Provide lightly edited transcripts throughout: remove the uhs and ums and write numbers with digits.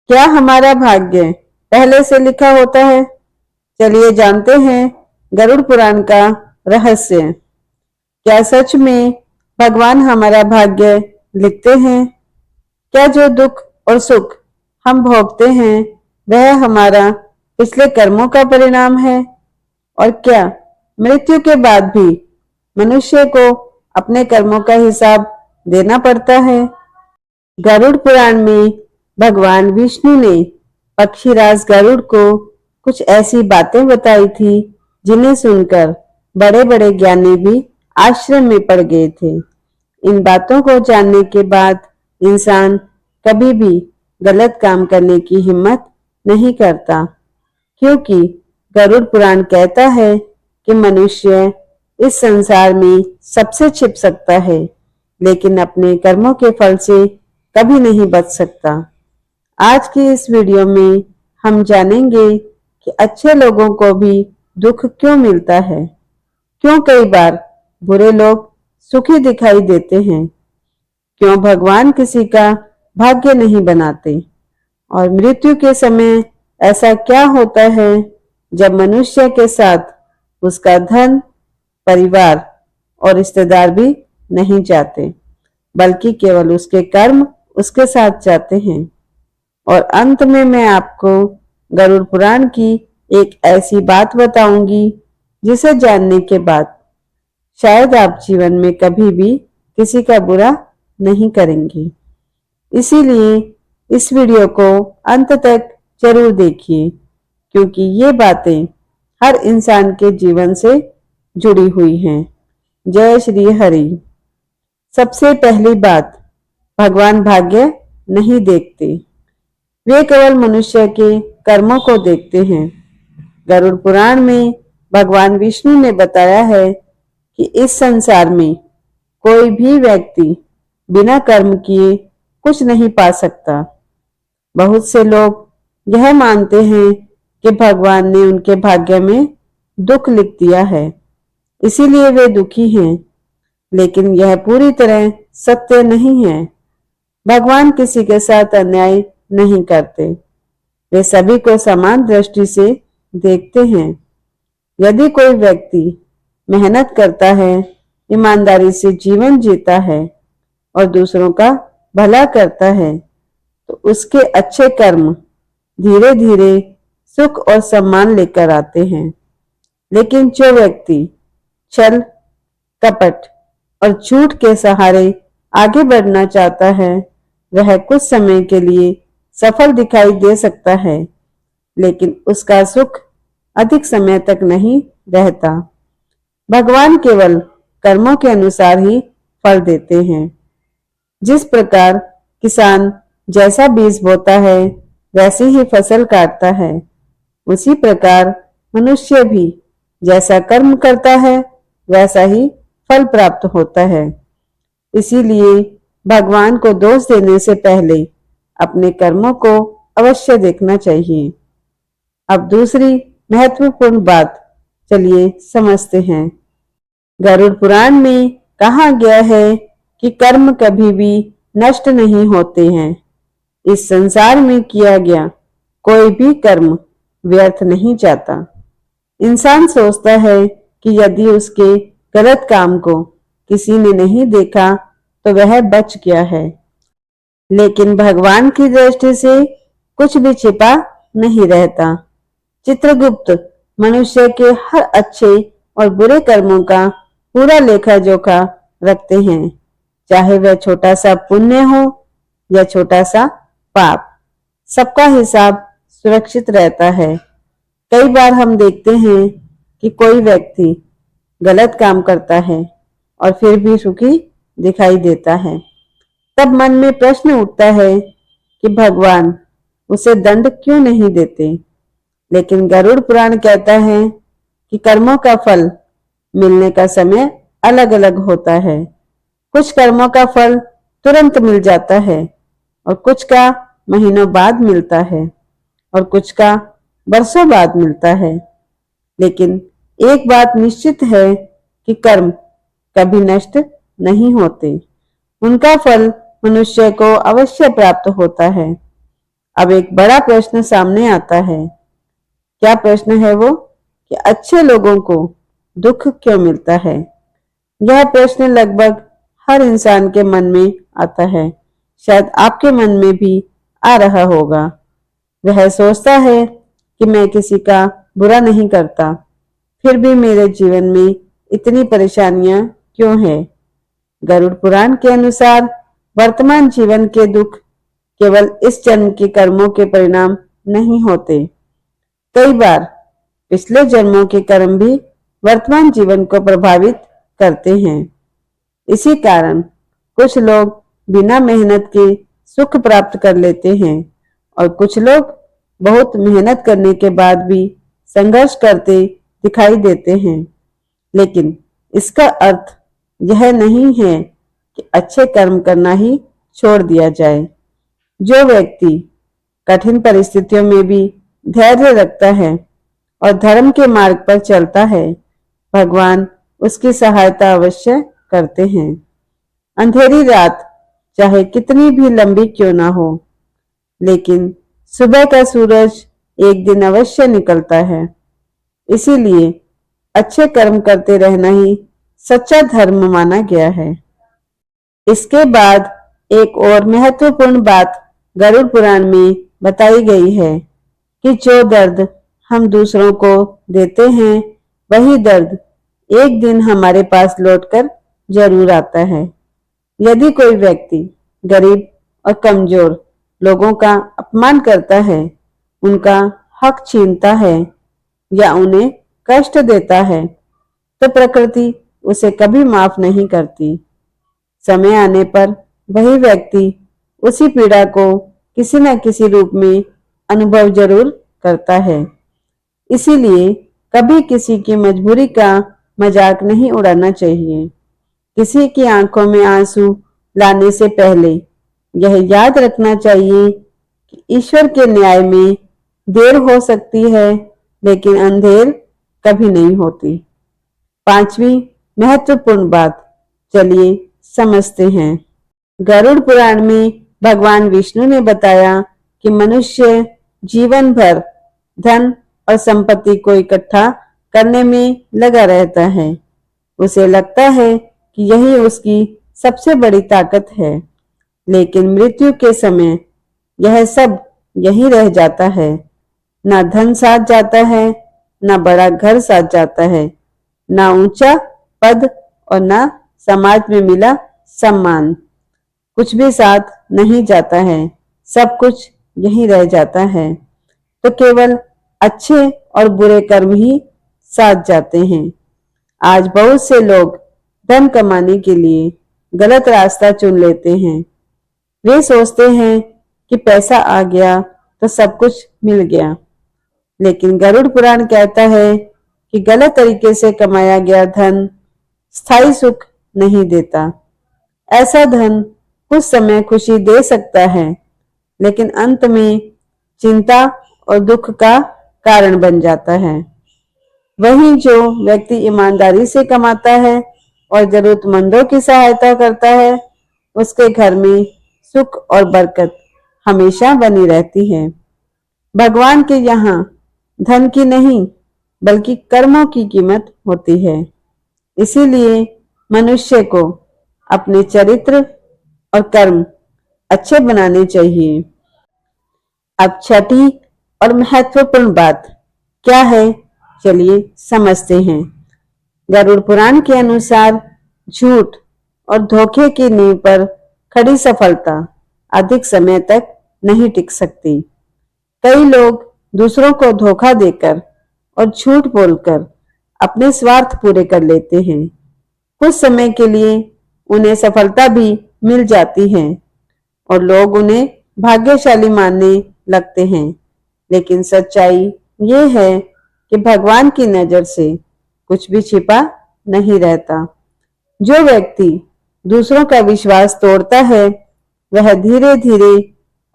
क्या हमारा भाग्य पहले से लिखा होता है? चलिए जानते हैं गरुड़ पुराण का रहस्य। क्या सच में भगवान हमारा भाग्य लिखते हैं? क्या जो दुख और सुख हम भोगते हैं वह हमारा पिछले कर्मों का परिणाम है? और क्या मृत्यु के बाद भी मनुष्य को अपने कर्मों का हिसाब देना पड़ता है? गरुड़ पुराण में भगवान विष्णु ने पक्षीराज गरुड़ को कुछ ऐसी बातें बताई थी जिन्हें सुनकर बड़े बड़े ज्ञानी भी आश्चर्य में पड़ गए थे। इन बातों को जानने के बाद इंसान कभी भी गलत काम करने की हिम्मत नहीं करता, क्योंकि गरुड़ पुराण कहता है कि मनुष्य इस संसार में सबसे छिप सकता है, लेकिन अपने कर्मों के फल से कभी नहीं बच सकता। आज की इस वीडियो में हम जानेंगे कि अच्छे लोगों को भी दुख क्यों मिलता है, क्यों कई बार बुरे लोग सुखी दिखाई देते हैं, क्यों भगवान किसी का भाग्य नहीं बनाते, और मृत्यु के समय ऐसा क्या होता है जब मनुष्य के साथ उसका धन, परिवार और रिश्तेदार भी नहीं जाते, बल्कि केवल उसके कर्म उसके साथ जाते हैं। और अंत में मैं आपको गरुड़ पुराण की एक ऐसी बात बताऊंगी जिसे जानने के बाद शायद आप जीवन में कभी भी किसी का बुरा नहीं करेंगे। इसीलिए इस वीडियो को अंत तक जरूर देखिए, क्योंकि ये बातें हर इंसान के जीवन से जुड़ी हुई हैं। जय श्री हरि। सबसे पहली बात, भगवान भाग्य नहीं देखते, वे केवल मनुष्य के कर्मों को देखते हैं। गरुड़ पुराण में भगवान विष्णु ने बताया है कि इस संसार में कोई भी व्यक्ति बिना कर्म किए कुछ नहीं पा सकता। बहुत से लोग यह मानते हैं कि भगवान ने उनके भाग्य में दुख लिख दिया है, इसीलिए वे दुखी हैं, लेकिन यह पूरी तरह सत्य नहीं है। भगवान किसी के साथ अन्याय नहीं करते, वे सभी को समान दृष्टि से देखते हैं। यदि कोई व्यक्ति मेहनत करता है, ईमानदारी से जीवन जीता है और दूसरों का भला करता है, तो उसके अच्छे कर्म धीरे धीरे सुख और सम्मान लेकर आते हैं। लेकिन जो व्यक्ति छल, कपट और झूठ के सहारे आगे बढ़ना चाहता है, वह कुछ समय के लिए सफल दिखाई दे सकता है, लेकिन उसका सुख अधिक समय तक नहीं रहता। भगवान केवल कर्मों के अनुसार ही फल देते हैं। जिस प्रकार किसान जैसा बीज बोता है वैसी ही फसल काटता है, उसी प्रकार मनुष्य भी जैसा कर्म करता है वैसा ही फल प्राप्त होता है। इसीलिए भगवान को दोष देने से पहले अपने कर्मों को अवश्य देखना चाहिए। अब दूसरी महत्वपूर्ण बात चलिए समझते हैं। गरुड़ पुराण में कहा गया है कि कर्म कभी भी नष्ट नहीं होते हैं। इस संसार में किया गया कोई भी कर्म व्यर्थ नहीं जाता। इंसान सोचता है कि यदि उसके गलत काम को किसी ने नहीं देखा तो वह बच गया है, लेकिन भगवान की दृष्टि से कुछ भी छिपा नहीं रहता। चित्रगुप्त मनुष्य के हर अच्छे और बुरे कर्मों का पूरा लेखा जोखा रखते हैं, चाहे वह छोटा सा पुण्य हो या छोटा सा पाप, सबका हिसाब सुरक्षित रहता है। कई बार हम देखते हैं कि कोई व्यक्ति गलत काम करता है और फिर भी सुखी दिखाई देता है। तब मन में प्रश्न उठता है कि भगवान उसे दंड क्यों नहीं देते। लेकिन गरुड़ पुराण कहता है कि कर्मों का फल मिलने का समय अलग अलग होता है। कुछ कर्मों का फल तुरंत मिल जाता है और कुछ का महीनों बाद मिलता है और कुछ का वर्षों बाद मिलता है। लेकिन एक बात निश्चित है कि कर्म कभी नष्ट नहीं होते, उनका फल मनुष्य को अवश्य प्राप्त होता है। अब एक बड़ा प्रश्न सामने आता है। क्या प्रश्न है वो? कि अच्छे लोगों को दुख क्यों मिलता है? यह प्रश्न लगभग हर इंसान के मन में आता है। शायद आपके मन में भी आ रहा होगा। वह सोचता है कि मैं किसी का बुरा नहीं करता, फिर भी मेरे जीवन में इतनी परेशानियां क्यों हैं? गरुड़ पुराण के अनुसार वर्तमान जीवन के दुख केवल इस जन्म के कर्मों के परिणाम नहीं होते। कई बार पिछले जन्मों के कर्म भी वर्तमान जीवन को प्रभावित करते हैं। इसी कारण कुछ लोग बिना मेहनत के सुख प्राप्त कर लेते हैं और कुछ लोग बहुत मेहनत करने के बाद भी संघर्ष करते दिखाई देते हैं। लेकिन इसका अर्थ यह नहीं है कि अच्छे कर्म करना ही छोड़ दिया जाए। जो व्यक्ति कठिन परिस्थितियों में भी धैर्य रखता है और धर्म के मार्ग पर चलता है, भगवान उसकी सहायता अवश्य करते हैं। अंधेरी रात चाहे कितनी भी लंबी क्यों ना हो, लेकिन सुबह का सूरज एक दिन अवश्य निकलता है। इसीलिए अच्छे कर्म करते रहना ही सच्चा धर्म माना गया है। इसके बाद एक और महत्वपूर्ण बात गरुड़ पुराण में बताई गई है कि जो दर्द हम दूसरों को देते हैं, वही दर्द एक दिन हमारे पास लौटकर जरूर आता है। यदि कोई व्यक्ति गरीब और कमजोर लोगों का अपमान करता है, उनका हक छीनता है या उन्हें कष्ट देता है, तो प्रकृति उसे कभी माफ नहीं करती। समय आने पर वही व्यक्ति उसी पीड़ा को किसी न किसी रूप में अनुभव जरूर करता है। इसीलिए कभी किसी की मजबूरी का मजाक नहीं उड़ाना चाहिए। किसी की आंखों में आंसू लाने से पहले यह याद रखना चाहिए कि ईश्वर के न्याय में देर हो सकती है, लेकिन अंधेर कभी नहीं होती। पांचवी महत्वपूर्ण बात, चलिए समझते हैं। गरुड़ पुराण में भगवान विष्णु ने बताया कि मनुष्य जीवन भर धन और संपत्ति को इकट्ठा करने में लगा रहता है। उसे लगता है कि यही उसकी सबसे बड़ी ताकत है, लेकिन मृत्यु के समय यह सब यही रह जाता है। ना धन साथ जाता है, ना बड़ा घर साथ जाता है, ना ऊंचा पद और ना समाज में मिला सम्मान। कुछ भी साथ नहीं जाता है, सब कुछ यही रह जाता है। तो केवल अच्छे और बुरे कर्म ही साथ जाते हैं। आज बहुत से लोग धन कमाने के लिए गलत रास्ता चुन लेते हैं। वे सोचते हैं कि पैसा आ गया तो सब कुछ मिल गया, लेकिन गरुड़ पुराण कहता है कि गलत तरीके से कमाया गया धन स्थायी सुख नहीं देता। ऐसा धन कुछ समय खुशी दे सकता है, लेकिन अंत में चिंता और दुख का कारण बन जाता है। वहीं जो व्यक्ति ईमानदारी से कमाता है और जरूरतमंदों की सहायता करता है, उसके घर में सुख और बरकत हमेशा बनी रहती है। भगवान के यहाँ धन की नहीं, बल्कि कर्मों की कीमत होती है। इसीलिए मनुष्य को अपने चरित्र और कर्म अच्छे बनाने चाहिए। अब छठी और महत्वपूर्ण बात क्या है, चलिए समझते हैं। गरुड़ पुराण के अनुसार झूठ और धोखे की नींव पर खड़ी सफलता अधिक समय तक नहीं टिक सकती। कई लोग दूसरों को धोखा देकर और झूठ बोलकर अपने स्वार्थ पूरे कर लेते हैं। कुछ समय के लिए उन्हें सफलता भी मिल जाती है और लोग उन्हें भाग्यशाली मानने लगते हैं, लेकिन सच्चाई ये है कि भगवान की नजर से कुछ भी छिपा नहीं रहता। जो व्यक्ति दूसरों का विश्वास तोड़ता है, वह धीरे धीरे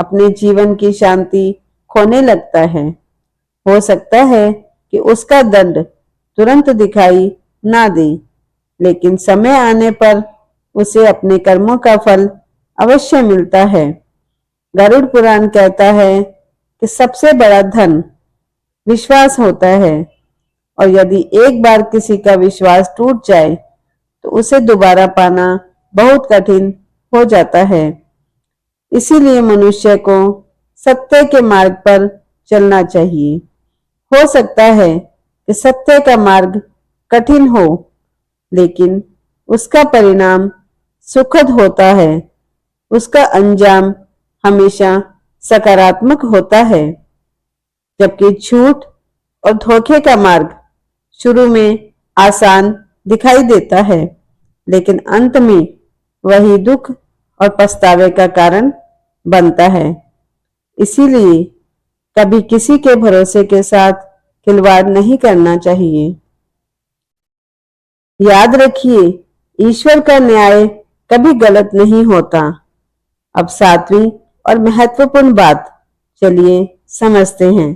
अपने जीवन की शांति खोने लगता है। हो सकता है कि उसका दंड तुरंत दिखाई ना दे, लेकिन समय आने पर उसे अपने कर्मों का फल अवश्य मिलता है। गरुड़ पुराण कहता है कि सबसे बड़ा धन विश्वास होता है और यदि एक बार किसी का विश्वास टूट जाए तो उसे दोबारा पाना बहुत कठिन हो जाता है। इसीलिए मनुष्य को सत्य के मार्ग पर चलना चाहिए। हो सकता है कि सत्य का मार्ग कठिन हो, लेकिन उसका परिणाम सुखद होता है। उसका अंजाम हमेशा सकारात्मक होता है, जबकि झूठ और धोखे का मार्ग शुरू में आसान दिखाई देता है, लेकिन अंत में वही दुख और पछतावे का कारण बनता है। इसीलिए कभी किसी के भरोसे के साथ खिलवाड़ नहीं करना चाहिए। याद रखिए, ईश्वर का न्याय कभी गलत नहीं होता। अब सातवीं और महत्वपूर्ण बात चलिए समझते हैं।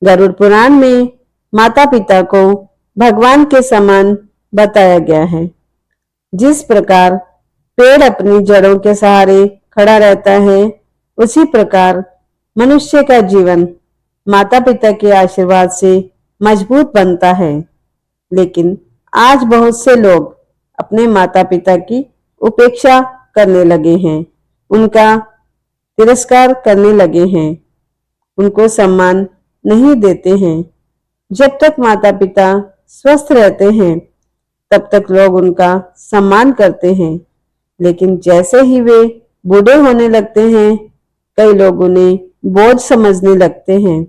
गरुड़ पुराण में माता पिता को भगवान के समान बताया गया है। जिस प्रकार पेड़ अपनी जड़ों के सहारे खड़ा रहता है, उसी प्रकार मनुष्य का जीवन माता पिता के आशीर्वाद से मजबूत बनता है। लेकिन आज बहुत से लोग अपने माता पिता की उपेक्षा करने लगे हैं, उनका तिरस्कार करने लगे हैं, उनको सम्मान नहीं देते हैं। जब तक माता पिता स्वस्थ रहते हैं, तब तक लोग उनका सम्मान करते हैं, लेकिन जैसे ही वे बूढ़े होने लगते हैं, कई लोग उन्हें बोझ समझने लगते हैं।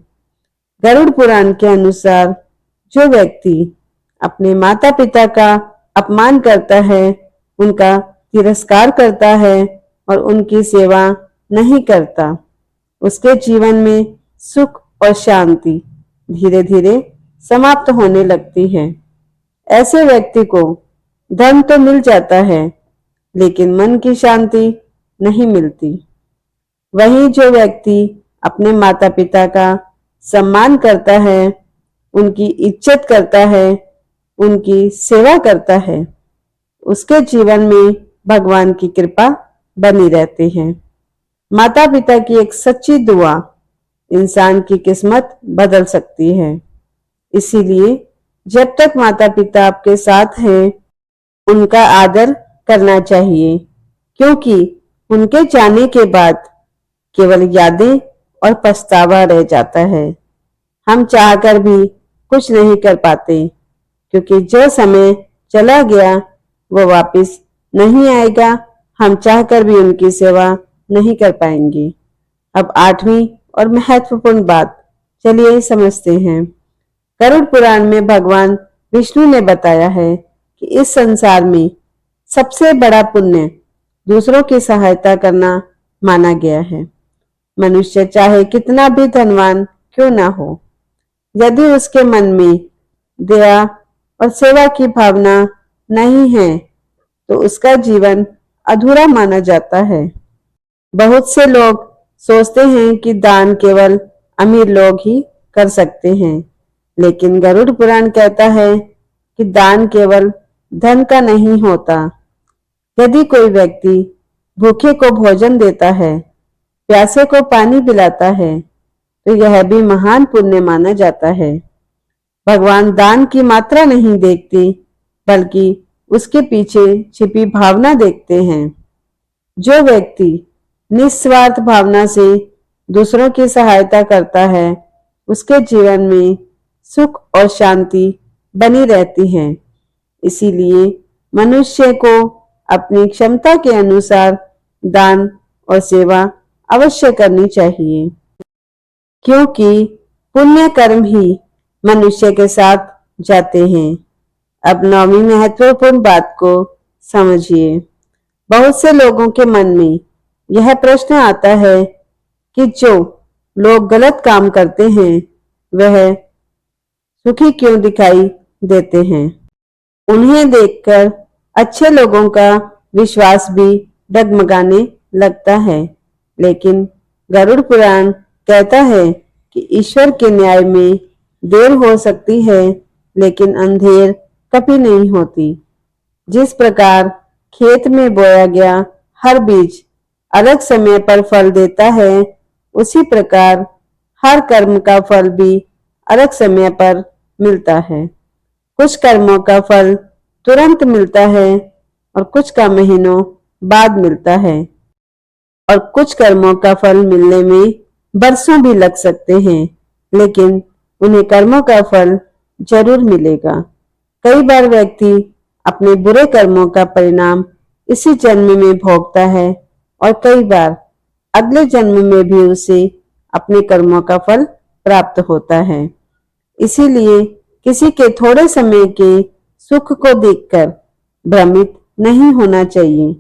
गरुड़ पुराण के अनुसार जो व्यक्ति अपने माता पिता का अपमान करता है, उनका तिरस्कार करता है और उनकी सेवा नहीं करता, उसके जीवन में सुख और शांति धीरे धीरे समाप्त होने लगती है। ऐसे व्यक्ति को धन तो मिल जाता है, लेकिन मन की शांति नहीं मिलती। वहीं जो व्यक्ति अपने माता पिता का सम्मान करता है, उनकी इज्जत करता है, उनकी सेवा करता है, उसके जीवन में भगवान की कृपा बनी रहती है। माता पिता की एक सच्ची दुआ इंसान की किस्मत बदल सकती है। इसीलिए जब तक माता पिता आपके साथ हैं, उनका आदर करना चाहिए, क्योंकि उनके जाने के बाद केवल यादें और पछतावा रह जाता है। हम चाहकर भी कुछ नहीं कर पाते, क्योंकि जो समय चला गया वो वापस नहीं आएगा। हम चाहकर भी उनकी सेवा नहीं कर पाएंगे। अब आठवीं और महत्वपूर्ण बात चलिए समझते हैं। गरुड़ पुराण में भगवान विष्णु ने बताया है कि इस संसार में सबसे बड़ा पुण्य दूसरों की सहायता करना माना गया है। मनुष्य चाहे कितना भी धनवान क्यों ना हो, यदि उसके मन में दया और सेवा की भावना नहीं है, तो उसका जीवन अधूरा माना जाता है। बहुत से लोग सोचते हैं कि दान केवल अमीर लोग ही कर सकते हैं, लेकिन गरुड़ पुराण कहता है कि दान केवल धन का नहीं होता। यदि कोई व्यक्ति भूखे को भोजन देता है, प्यासे को पानी पिलाता है, तो यह भी महान पुण्य माना जाता है। भगवान दान की मात्रा नहीं देखते, बल्कि उसके पीछे छिपी भावना देखते हैं। जो व्यक्ति निस्वार्थ भावना से दूसरों की सहायता करता है, उसके जीवन में सुख और शांति बनी रहती है। इसीलिए मनुष्य को अपनी क्षमता के अनुसार दान और सेवा अवश्य करनी चाहिए, क्योंकि पुण्य कर्म ही मनुष्य के साथ जाते हैं। अब नौवीं महत्वपूर्ण बात को समझिए। बहुत से लोगों के मन में यह प्रश्न आता है कि जो लोग गलत काम करते हैं, वह सुखी क्यों दिखाई देते हैं। उन्हें देखकर अच्छे लोगों का विश्वास भी डगमगाने लगता है, लेकिन गरुड़ पुराण कहता है कि ईश्वर के न्याय में देर हो सकती है, लेकिन अंधेर कभी नहीं होती। जिस प्रकार खेत में बोया गया हर बीज अलग समय पर फल देता है, उसी प्रकार हर कर्म का फल भी अलग समय पर मिलता है। कुछ कर्मों का फल तुरंत मिलता है और कुछ का महीनों बाद मिलता है और कुछ कर्मों का फल मिलने में बरसों भी लग सकते हैं, लेकिन उन्हें कर्मों का फल जरूर मिलेगा। कई बार व्यक्ति अपने बुरे कर्मों का परिणाम इसी जन्म में भोगता है और कई बार अगले जन्म में भी उसे अपने कर्मों का फल प्राप्त होता है। इसीलिए किसी के थोड़े समय के सुख को देखकर भ्रमित नहीं होना चाहिए।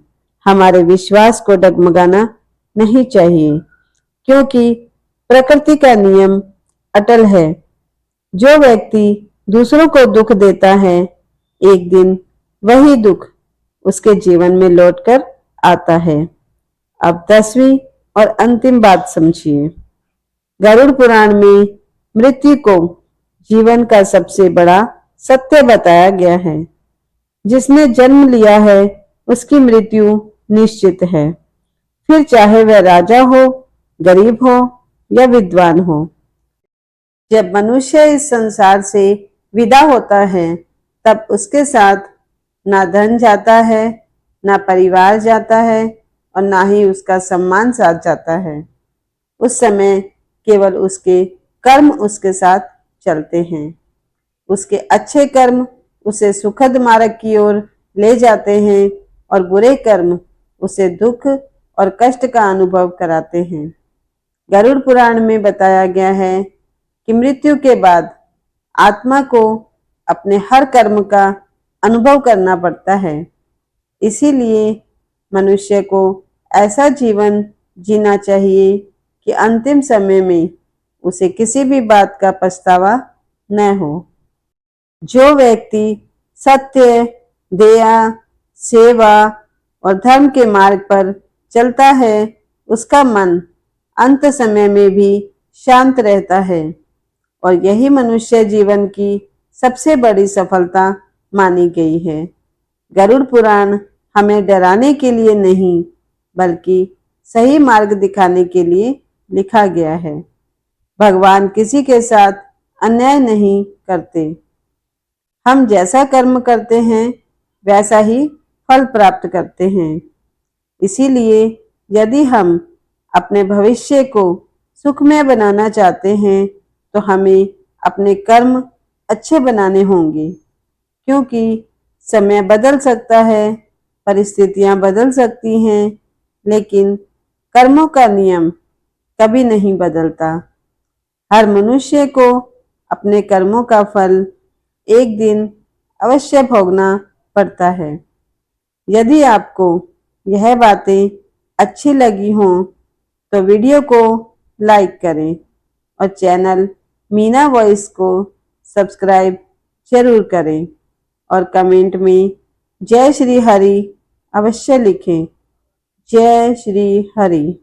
हमारे विश्वास को डगमगाना नहीं चाहिए, क्योंकि प्रकृति का नियम अटल है। जो व्यक्ति दूसरों को दुख देता है, एक दिन वही दुख उसके जीवन में लौटकर आता है। अब 10वीं और अंतिम बात समझिए। गरुड़ पुराण में मृत्यु को जीवन का सबसे बड़ा सत्य बताया गया है। जिसने जन्म लिया है उसकी मृत्यु निश्चित है, फिर चाहे वह राजा हो, गरीब हो या विद्वान हो। जब मनुष्य इस संसार से विदा होता है, तब उसके साथ ना धन जाता है, ना परिवार जाता है और ना ही उसका सम्मान साथ जाता है। उस समय केवल उसके कर्म उसके साथ चलते हैं। उसके अच्छे कर्म उसे सुखद मार्ग की ओर ले जाते हैं और बुरे कर्म उसे दुख और कष्ट का अनुभव कराते हैं। गरुड़ पुराण में बताया गया है कि मृत्यु के बाद आत्मा को अपने हर कर्म का अनुभव करना पड़ता है। इसीलिए मनुष्य को ऐसा जीवन जीना चाहिए कि अंतिम समय में उसे किसी भी बात का पछतावा न हो। जो व्यक्ति सत्य, दया, सेवा और धर्म के मार्ग पर चलता है, उसका मन अंत समय में भी शांत रहता है और यही मनुष्य जीवन की सबसे बड़ी सफलता मानी गई है। गरुड़ पुराण हमें डराने के लिए नहीं, बल्कि सही मार्ग दिखाने के लिए लिखा गया है। भगवान किसी के साथ अन्याय नहीं करते। हम जैसा कर्म करते हैं वैसा ही फल प्राप्त करते हैं। इसीलिए यदि हम अपने भविष्य को सुखमय बनाना चाहते हैं, तो हमें अपने कर्म अच्छे बनाने होंगे, क्योंकि समय बदल सकता है, परिस्थितियां बदल सकती हैं, लेकिन कर्मों का नियम कभी नहीं बदलता। हर मनुष्य को अपने कर्मों का फल एक दिन अवश्य भोगना पड़ता है। यदि आपको यह बातें अच्छी लगी हों तो वीडियो को लाइक करें और चैनल मीना वॉइस को सब्सक्राइब जरूर करें और कमेंट में जय श्री हरि अवश्य लिखें। जय श्री हरि।